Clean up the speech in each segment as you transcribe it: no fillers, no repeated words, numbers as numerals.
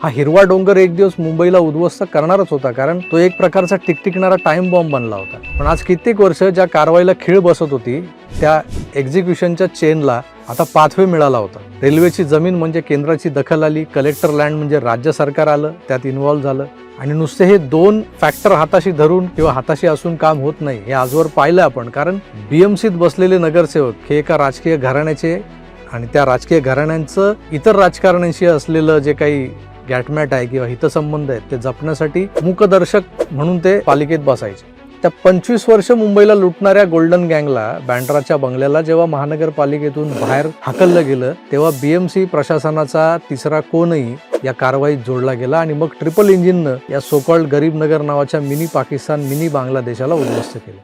हा हिरवा डोंगर एक दिवस मुंबईला उद्ध्वस्त करणारच होता, कारण तो एक प्रकारचा टिकटिकणारा टाइम बॉम्ब बनला होता. पण आज कित्येक वर्ष ज्या कारवाईला खीळ बसत होती त्या एक्झिक्युशनच्या चेनला आता पाथवे मिळाला होता. रेल्वेची जमीन म्हणजे केंद्राची दखल आली, कलेक्टर लँड म्हणजे राज्य सरकार आलं, त्यात इन्व्हॉल्व्ह झालं. आणि नुसते हे दोन फॅक्टर हाताशी धरून किंवा हाताशी असून काम होत नाही हे आजवर पाहिलं आपण. कारण बीएमसीत बसलेले नगरसेवक हे एका राजकीय घराण्याचे आणि त्या राजकीय घराण्यांचं इतर राजकारण्यांशी असलेलं जे काही गॅटमॅट आहे किंवा हितसंबंध आहेत ते जपण्यासाठी मूकदर्शक म्हणून ते पालिकेत बसायचे. त्या 25 वर्ष मुंबईला लुटणाऱ्या गोल्डन गँगला बँड्राच्या बंगल्याला जेव्हा महानगरपालिकेतून बाहेर हाकललं गेलं तेव्हा बीएमसी प्रशासनाचा तिसरा कोणही या कारवाईत जोडला गेला आणि मग ट्रिपल इंजिननं या सोकॉल्ड गरीब नगर नावाच्या मिनी पाकिस्तान मिनी बांगलादेशाला उद्ध्वस्त केलं.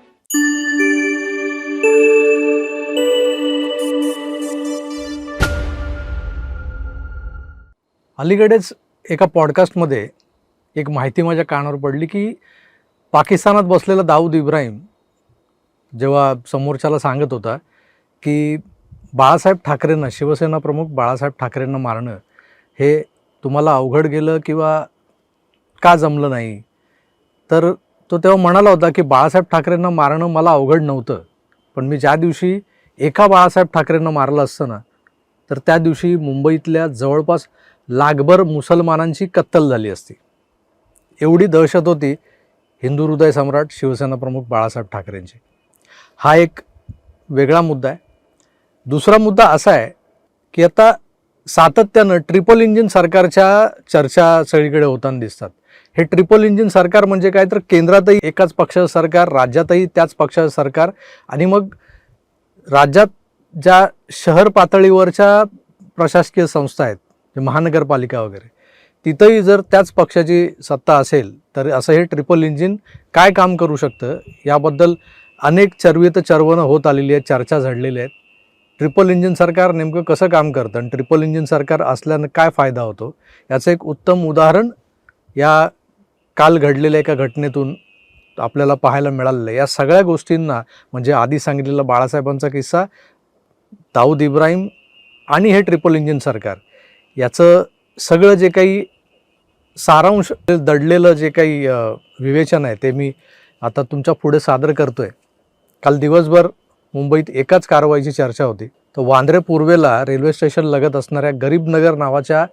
अलीकडेच एका पॉडकास्टमध्ये एक माहिती माझ्या कानावर पडली की पाकिस्तानात बसलेला दाऊद इब्राहिम जेव्हा समोरच्याला सांगत होता की बाळासाहेब ठाकरेंना, शिवसेना प्रमुख बाळासाहेब ठाकरेंना मारणं हे तुम्हाला अवघड गेलं किंवा का जमलं नाही, तर तो तेव्हा म्हणाला होता की बाळासाहेब ठाकरेंना मारणं मला अवघड नव्हतं, पण मी ज्या दिवशी एका बाळासाहेब ठाकरेंना मारलं असतं ना तर त्या दिवशी मुंबईतल्या जवळपास लाखभर मुसलमानांची कत्तल झाली असती. एवढी दहशत होती हिंदू हृदय सम्राट शिवसेना प्रमुख बाळासाहेब ठाकरेंची. हा एक वेगळा मुद्दा आहे. दुसरा मुद्दा असा आहे की आता सातत्यानं ट्रिपल इंजिन सरकारच्या चर्चा सगळीकडे होताना दिसतात. हे ट्रिपल इंजिन सरकार म्हणजे काय, तर केंद्रातही एकाच पक्षाचं सरकार, राज्यातही त्याच पक्षाचं सरकार आणि मग राज्यात ज्या शहर पातळीवरच्या प्रशासकीय संस्था आहेत, महानगरपालिका वगैरे, तिथंही जर त्याच पक्षाची सत्ता असेल तर असं हे ट्रिपल इंजिन काय काम करू शकतं याबद्दल अनेक चर्वित चर्वणं होत आलेली आहेत, चर्चा झडलेल्या आहेत. ट्रिपल इंजिन सरकार नेमकं कसं काम करतं आणि ट्रिपल इंजिन सरकार असल्यानं काय फायदा होतो याचं एक उत्तम उदाहरण या काल घडलेल्या एका घटनेतून आपल्याला पाहायला मिळालेलं आहे. या सगळ्या गोष्टींना म्हणजे आधी सांगितलेला बाळासाहेबांचा किस्सा, दाऊद इब्राहिम आणि हे ट्रिपल इंजिन सरकार याचं सगळं जे काही सारांश दडलेलं जे काही विवेचन आहे ते मी आता तुमच्या पुढे सादर करतोय. काल दिवसभर मुंबईत एकाच कारवाईची चर्चा होती. तर वांद्रे पूर्वेला रेल्वे स्टेशन लगत असणाऱ्या गरीब नगर नावाच्या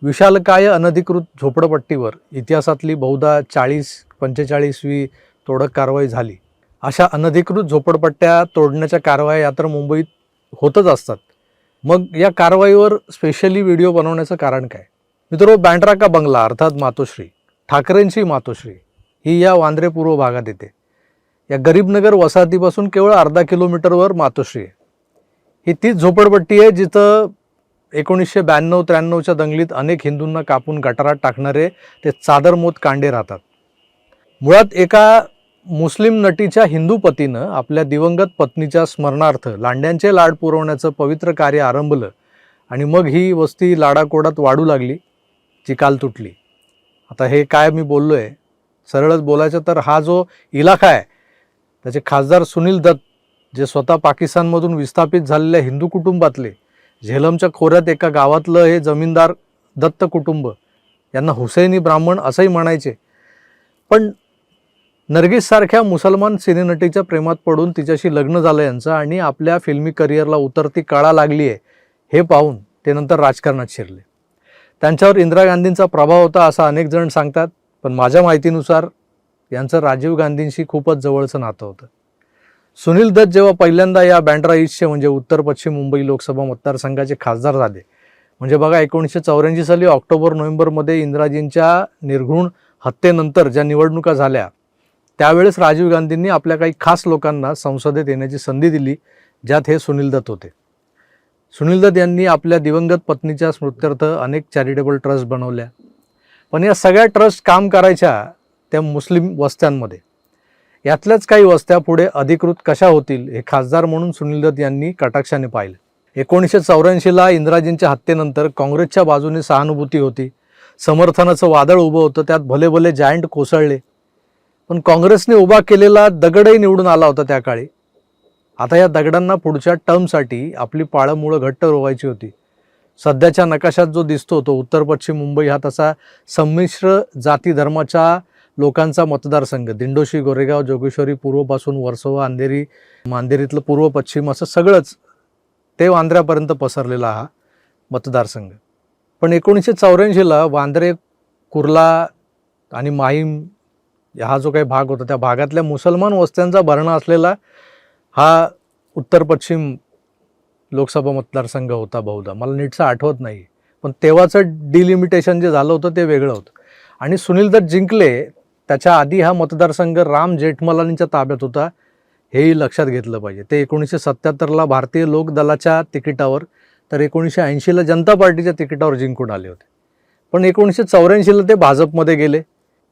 विशालकाय अनधिकृत झोपडपट्टीवर इतिहासातली बहुधा 40-45वी तोडक कारवाई झाली. अशा अनधिकृत झोपडपट्ट्या तोडण्याच्या कारवाया तर मुंबईत होतच असतात. मग या कारवाईवर स्पेशली व्हिडिओ बनवण्याचं कारण काय? मित्रो, बँड्रा का बंगला अर्थात मातोश्री, ठाकरेंची मातोश्री, ही या वांद्रे पूर्व भागात येते. या गरीबनगर वसाहतीपासून केवळ अर्धा किलोमीटरवर मातोश्री आहे. ही तीच झोपडपट्टी आहे जिथं 1992-93च्या दंगलीत अनेक हिंदूंना कापून गटारात टाकणारे ते चादरमोत कांडे राहतात. मुळात एका मुस्लिम नटीच्या हिंदू पतीनं आपल्या दिवंगत पत्नीच्या स्मरणार्थ लांड्यांचे लाड पुरवण्याचं पवित्र कार्य आरंभलं आणि मग ही वस्ती लाडाकोडात वाढू लागली जी काल तुटली. आता हे काय मी बोललोय, सरळच बोलायचं तर हा जो इलाका आहे त्याचे खासदार सुनील दत्त, जे स्वतः पाकिस्तानमधून विस्थापित झालेल्या हिंदू कुटुंबातले, झेलमच्या खोऱ्यात एका गावातलं हे जमीनदार दत्त कुटुंब, यांना हुसैनी ब्राह्मण असंही म्हणायचे. पण नर्गिससारख्या मुसलमान सिनेनटीच्या प्रेमात पडून तिच्याशी लग्न झालं यांचं आणि आपल्या फिल्मी करिअरला उतरती कळा लागली आहे हे पाहून ते नंतर राजकारणात शिरले. त्यांच्यावर इंदिरा गांधींचा प्रभाव होता असं अनेक जण सांगतात, पण माझ्या माहितीनुसार यांचं राजीव गांधींशी खूपच जवळचं नातं होतं. सुनील दत्त जेव्हा पहिल्यांदा या बँड्रा ईस्टचे म्हणजे उत्तर पश्चिम मुंबई लोकसभा मतदारसंघाचे खासदार झाले, म्हणजे बघा 1984 साली ऑक्टोबर-नोव्हेंबरमध्ये इंदिराजींच्या निर्घृण हत्येनंतर ज्या निवडणुका झाल्या त्यावेळेस राजीव गांधींनी आपल्या काही खास लोकांना संसदेत येण्याची संधी दिली, ज्यात हे सुनील दत्त होते. सुनील दत्त यांनी आपल्या दिवंगत पत्नीच्या स्मृत्यर्थ अनेक चॅरिटेबल ट्रस्ट बनवल्या, पण या सगळ्या ट्रस्ट काम करायच्या त्या मुस्लिम वस्त्यांमध्ये. यातल्याच काही वस्त्या पुढे अधिकृत कशा होतील हे खासदार म्हणून सुनील दत्त यांनी कटाक्षाने पाहिलं. 1984ला इंदिराजींच्या हत्येनंतर काँग्रेसच्या बाजूने सहानुभूती होती, समर्थनाचं वादळ उभं होतं, त्यात भले भले जायंट कोसळले, पण काँग्रेसने उभा केलेला दगडही निवडून आला होता त्या काळी. आता या दगडांना पुढच्या टर्मसाठी आपली पाळंमुळं घट्ट रोवायची होती. सध्याच्या नकाशात जो दिसतो तो उत्तर पश्चिम मुंबई हा तसा संमिश्र जाती धर्माच्या लोकांचा मतदारसंघ. दिंडोशी, गोरेगाव, जोगेश्वरी, पूर्वपासून वर्सोवा, अंधेरी, अंधेरीतलं पूर्व पश्चिम असं सगळंच ते वांद्र्यापर्यंत पसरलेला हा मतदारसंघ. पण 1984ला वांद्रे, कुर्ला आणि माहीम हा जो काही भाग होता त्या भागातल्या मुसलमान वस्त्यांचा भरणा असलेला हा उत्तर पश्चिम लोकसभा मतदारसंघ होता बहुधा. मला नीटचं आठवत नाही, पण तेव्हाचं डिलिमिटेशन जे झालं होतं ते वेगळं होतं. आणि सुनील दत्त जिंकले त्याच्या आधी हा मतदारसंघ राम जेठमलानींच्या ताब्यात होता, हेही लक्षात घेतलं पाहिजे. ते 1977ला भारतीय लोक दलाच्या तिकिटावर तर 1980ला जनता पार्टीच्या तिकिटावर जिंकून आले होते. पण 1984ला ते भाजपमध्ये गेले.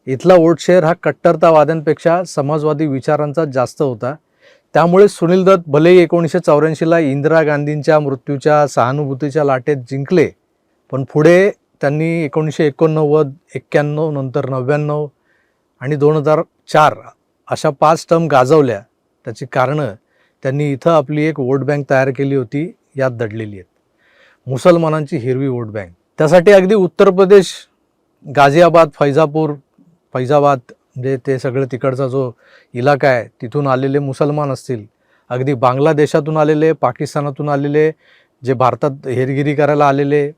इथला वोट शेअर हा कट्टरतावाद्यांपेक्षा समाजवादी विचारांचा जास्त होता. त्यामुळे सुनील दत्त भलेही 1984ला इंदिरा गांधींच्या मृत्यूच्या सहानुभूतीच्या लाटेत जिंकले, पण पुढे त्यांनी 1989, 91, नंतर 99 आणि 2004 अशा 5 टर्म गाजवल्या. त्याची कारणं त्यांनी इथं आपली एक वोट बँक तयार केली होती, यात दडलेली आहेत. मुसलमानांची हिरवी वोट बँक. त्यासाठी अगदी उत्तर प्रदेश, गाझियाबाद, फैजाबाद म्हणजे ते सगळं तिकडचा जो इलाका आहे तिथून आलेले मुसलमान असतील, अगदी बांगलादेशातून आलेले, पाकिस्तानातून आलेले, जे भारतात हेरगिरी करायला आलेले,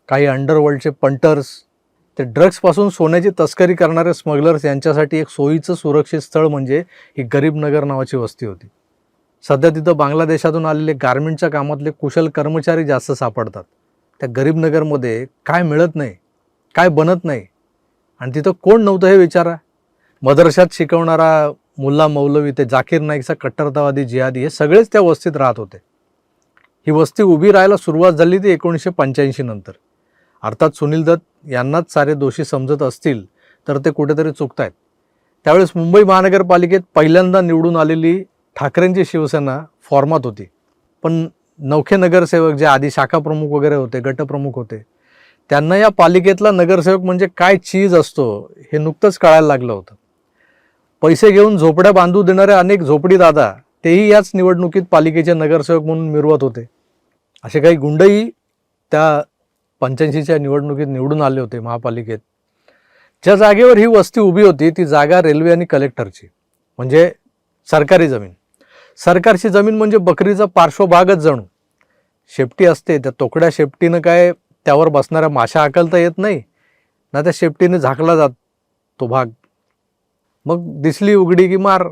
काही अंडरवर्ल्डचे पंटर्स, ते ड्रग्सपासून सोन्याची तस्करी करणारे स्मगलर्स यांच्यासाठी एक सोयीचं सुरक्षित स्थळ म्हणजे ही गरीबनगर नावाची वस्ती होती. सध्या तिथं बांगलादेशातून आलेले गारमेंटच्या कामातले कुशल कर्मचारी जास्त सापडतात. त्या गरीबनगरमध्ये काय मिळत नाही, काय बनत नाही, आणि तिथं कोण नव्हतं हे विचारा. मदरशात शिकवणारा मुल्ला मौलवी ते जाकीर नाईकचा कट्टरतावादी जिहादी हे सगळेच त्या वस्तीत राहत होते. ही वस्ती उभी राहायला सुरुवात झाली ती 1985 नंतर. अर्थात सुनील दत्त यांनाच सारे दोषी समजत असतील तर ते कुठेतरी चुकतायत. त्यावेळेस मुंबई महानगरपालिकेत पहिल्यांदा निवडून आलेली ठाकरेंची शिवसेना फॉर्मात होती. पण नौखे नगरसेवक जे आधी शाखा प्रमुख वगैरे होते, गटप्रमुख होते, त्यांना या पालिकेतला नगरसेवक म्हणजे काय चीज असतो हे नुकतंच कळायला लागलं होतं. पैसे घेऊन झोपड्या बांधू देणारे अनेक झोपडी दादा तेही याच निवडणुकीत पालिकेचे नगरसेवक म्हणून मिरवत होते. असे काही गुंडही त्या 85च्या निवडणुकीत निवडून आले होते महापालिकेत. ज्या जागेवर ही वस्ती उभी होती ती जागा रेल्वे आणि कलेक्टरची, म्हणजे सरकारी जमीन. सरकारची जमीन म्हणजे बकरीचा पार्श्वभागच जणू. शेपटी असते, त्या तोकड्या शेपटीनं काय त्यावर बसणाऱ्या माशा हाकलता येत नाही ना, त्या शेपटीने झाकला जात तो भाग. मग दिसली उघडी की मार.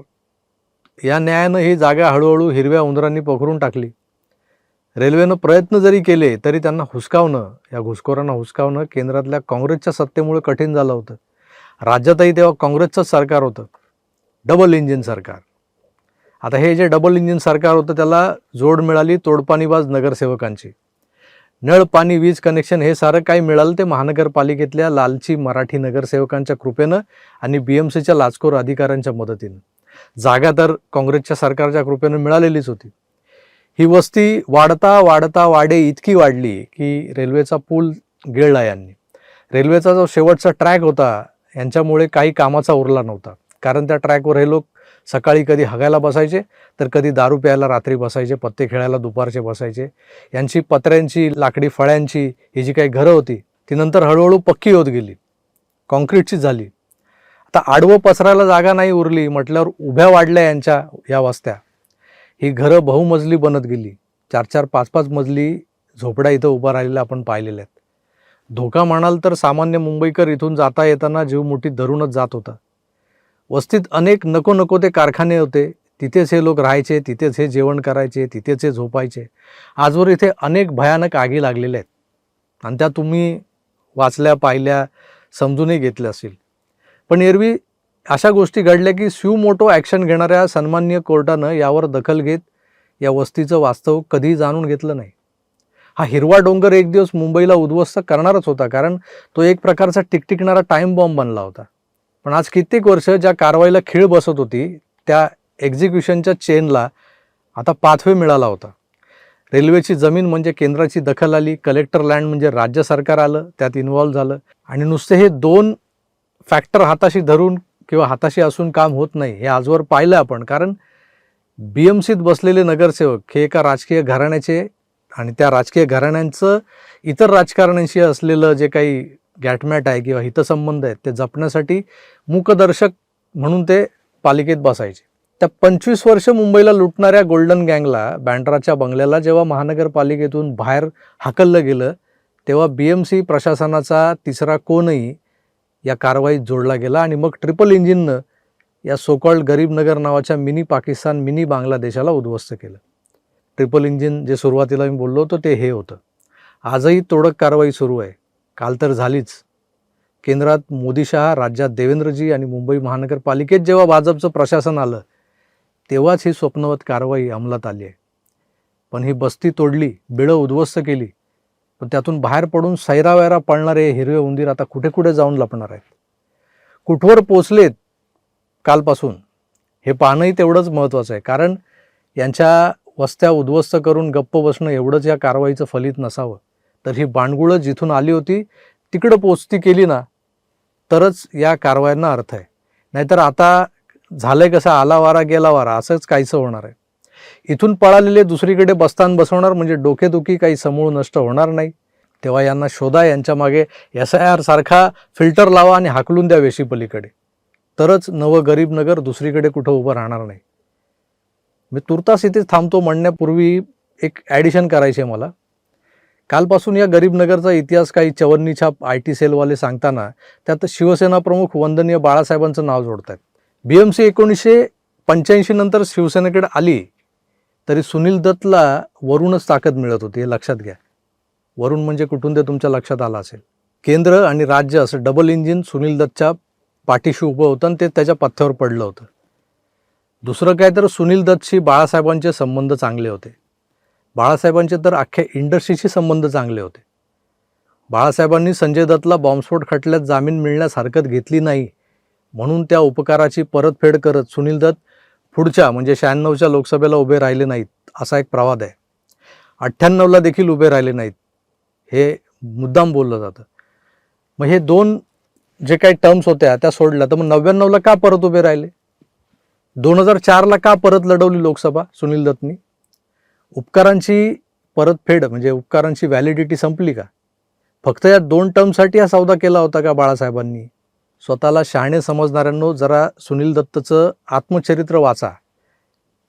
या न्यायानं ही जागा हळूहळू हिरव्या उंदरांनी पकडून टाकली. रेल्वेनं प्रयत्न जरी केले तरी त्यांना हुसकावणं, या घुसखोरांना हुसकावणं केंद्रातल्या काँग्रेसच्या सत्तेमुळे कठीण झालं होतं. राज्यातही तेव्हा काँग्रेसचं सरकार होतं, डबल इंजिन सरकार. आता हे जे डबल इंजिन सरकार होतं त्याला जोड मिळाली तोडपाणीबाज नगरसेवकांची. नळ, पाणी, वीज कनेक्शन हे सारं काही मिळालं ते महानगरपालिकेतल्या लालची मराठी नगरसेवकांच्या कृपेनं आणि BMCच्या लाचखोर अधिकाऱ्यांच्या मदतीनं. जागा तर काँग्रेसच्या सरकारच्या कृपेनं मिळालेलीच होती. ही वस्ती वाढता वाढता वाढे इतकी वाढली की रेल्वेचा पूल गिळला यांनी. रेल्वेचा जो शेवटचा ट्रॅक होता यांच्यामुळे काही कामाचा उरला नव्हता, कारण त्या ट्रॅकवर हे लोक सकाळी कधी हगायला बसायचे तर कधी दारू प्यायला रात्री बसायचे, पत्ते खेळायला दुपारचे बसायचे. यांची पत्र्यांची, लाकडी फळ्यांची ही जी काही घरं होती ती नंतर हळूहळू पक्की होत गेली, कॉन्क्रीटची झाली. आता आडवं पसरायला जागा नाही उरली म्हटल्यावर उभ्या वाढल्या यांच्या या वस्त्या. ही घरं बहुमजली बनत गेली. 4-4, 5-5 मजली झोपड्या इथं उभा राहिलेल्या आपण पाहिलेल्या आहेत. धोका म्हणाल तर सामान्य मुंबईकर इथून जाता येताना जीव मुठीत धरूनच जात होता. वस्तीत अनेक नको नको ते कारखाने होते, तिथेच हे लोक राहायचे, तिथेच हे जेवण करायचे, तिथेच हे झोपायचे. आजवर इथे अनेक भयानक आगी लागलेल्या आहेत आणि त्या तुम्ही वाचल्या, पाहिल्या, समजूनही घेतल्या असतील. पण एरवी अशा गोष्टी घडल्या की मोटो ॲक्शन घेणाऱ्या सन्माननीय कोर्टानं यावर दखल घेत या वस्तीचं वास्तव कधीही जाणून घेतलं नाही. हा हिरवा डोंगर एक दिवस मुंबईला उद्ध्वस्त करणारच होता, कारण तो एक प्रकारचा टिकटिकणारा टाईम बॉम्ब बनला होता. पण आज कित्येक वर्ष ज्या कारवाईला खीळ बसत होती त्या एक्झिक्युशनच्या चेनला आता पाथवे मिळाला होता. रेल्वेची जमीन म्हणजे केंद्राची दखल आली, कलेक्टर लँड म्हणजे राज्य सरकार आलं, त्यात इन्व्हॉल्व्ह झालं. आणि नुसते हे 2 फॅक्टर हाताशी धरून किंवा हाताशी असून काम होत नाही, हे आजवर पाहिलं आपण. कारण BMCत बसलेले नगरसेवक हे एका राजकीय घराण्याचे आणि त्या राजकीय घराण्यांचं इतर राजकारण्यांशी असलेलं जे काही गॅटमॅट आहे किंवा हितसंबंध आहेत ते जपण्यासाठी मूकदर्शक म्हणून ते पालिकेत बसायचे. त्या 25 वर्ष मुंबईला लुटणाऱ्या गोल्डन गँगला, बँड्राच्या बंगल्याला जेव्हा महानगरपालिकेतून बाहेर हाकललं गेलं तेव्हा BMC प्रशासनाचा तिसरा कोणही या कारवाईत जोडला गेला आणि मग ट्रिपल इंजिननं या सोकॉल्ड गरीब नगर नावाच्या मिनी पाकिस्तान, मिनी बांगलादेशाला उद्ध्वस्त केलं. ट्रिपल इंजिन जे सुरुवातीला मी बोललो होतो ते हे होतं. आजही तोडक कारवाई सुरू आहे. काल तर झालीच. केंद्रात मोदी शहा, राज्यात देवेंद्रजी आणि मुंबई महानगरपालिकेत जेव्हा भाजपचं प्रशासन आलं तेव्हाच ही स्वप्नवत कारवाई अंमलात आली आहे. पण ही बस्ती तोडली, बिळं उद्ध्वस्त केली, पण त्यातून बाहेर पडून सैरावैरा पळणारे हिरवे उंदीर आता कुठे कुठे जाऊन लपणार आहेत, कुठवर पोचलेत कालपासून, हे पाहणंही तेवढंच महत्त्वाचं आहे. कारण यांच्या वस्त्या उद्ध्वस्त करून गप्प बसणं एवढंच या कारवाईचं फलित नसावं, तर ही बाणगुळं जिथून आली होती तिकडं पोचती केली ना तरच या कारवायांना अर्थ आहे. नाहीतर आता झालंय कसं, आला वारा गेला वारा असंच काहीसं होणार आहे. इथून पळालेले दुसरीकडे बस्तान बसवणार म्हणजे डोकेदुखी काही समूळ नष्ट होणार नाही. तेव्हा यांना शोधा, यांच्या मागे SIR सारखा फिल्टर लावा आणि हाकलून द्या वेशीपलीकडे, तरच नवं गरीब नगर दुसरीकडे कुठं उभं राहणार नाही. मी तुर्तास इथेच थांबतो म्हणण्यापूर्वी एक ॲडिशन करायचे मला. कालपासून या गरीब नगरचा इतिहास काही चवन्नी छाप IT सेलवाले सांगताना त्यात शिवसेना प्रमुख वंदनीय बाळासाहेबांचं नाव जोडतात. BMC 1985 नंतर शिवसेनेकडे आली तरी सुनील दत्तला वरूनच ताकद मिळत होती, हे लक्षात घ्या. वरून म्हणजे कुठून ते तुमच्या लक्षात आलं असेल. केंद्र आणि राज्य असं डबल इंजिन सुनील दत्तच्या पाठीशी उभं होतं आणि ते त्याच्या पथ्यावर पडलं होतं. दुसरं काय तर सुनील दत्तशी बाळासाहेबांचे संबंध चांगले होते. बाळासाहेबांचे तर अख्ख्या इंडस्ट्रीशी संबंध चांगले होते. बाळासाहेबांनी संजय दत्तला बॉम्बस्फोट खटल्यात जामीन मिळण्यास हरकत घेतली नाही म्हणून त्या उपकाराची परतफेड करत सुनील दत्त पुढच्या म्हणजे 96च्या लोकसभेला उभे राहिले नाहीत, असा एक प्रवाद आहे. 98ला देखील उभे राहिले नाहीत, हे मुद्दाम बोललं जातं. मग हे दोन जे काही टर्म्स होत्या त्या सोडल्या, तर मग 99ला का परत उभे राहिले? 2004ला का परत लढवली लोकसभा सुनील दत्तनी? उपकारांची परतफेड म्हणजे उपकारांची व्हॅलिडिटी संपली का? फक्त या 2 टर्मसाठी हा सौदा केला होता का बाळासाहेबांनी? स्वतःला शहाणे समजणाऱ्यांनो जरा सुनील दत्तचं आत्मचरित्र वाचा,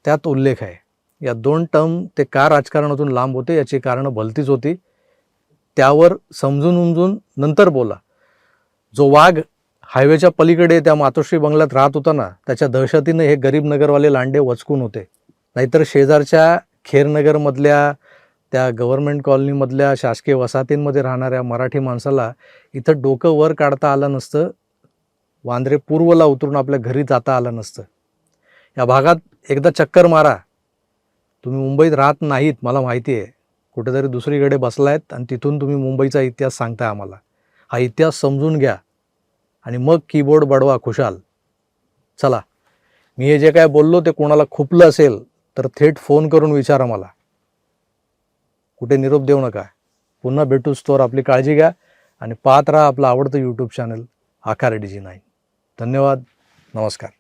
त्यात उल्लेख आहे. या 2 टर्म ते का राजकारणातून लांब होते याची कारणं भलतीच होती. त्यावर समजून उमजून नंतर बोला. जो वाघ हायवेच्या पलीकडे त्या मातोश्री बंगल्यात राहत होता ना, त्याच्या दहशतीने हे गरीब नगरवाले लांडे वचकून होते. नाहीतर शेजारच्या खेरनगरमधल्या त्या गव्हर्नमेंट कॉलनीमधल्या शासकीय वसाहतींमध्ये राहणाऱ्या मराठी माणसाला इथं डोकं वर काढता आलं नसतं, वांद्रे पूर्वला उतरून आपल्या घरी जाता आलं नसतं. या भागात एकदा चक्कर मारा. तुम्ही मुंबईत राहत नाहीत मला माहिती आहे, कुठेतरी दुसरीकडे बसलायत आणि तिथून तुम्ही मुंबईचा इतिहास सांगताय आम्हाला. हा इतिहास समजून घ्या आणि मग कीबोर्ड बडवा खुशाल. चला, मी हे जे काय बोललो ते कोणाला खुपलं असेल तर थेट फोन करून विचारा मला. कुठे निरोप देऊ नका. पुन्हा भेटूच, तोवर आपली काळजी घ्या आणि पाहत राहा आपलं आवडतं YouTube चॅनल आकार DG9. धन्यवाद. नमस्कार.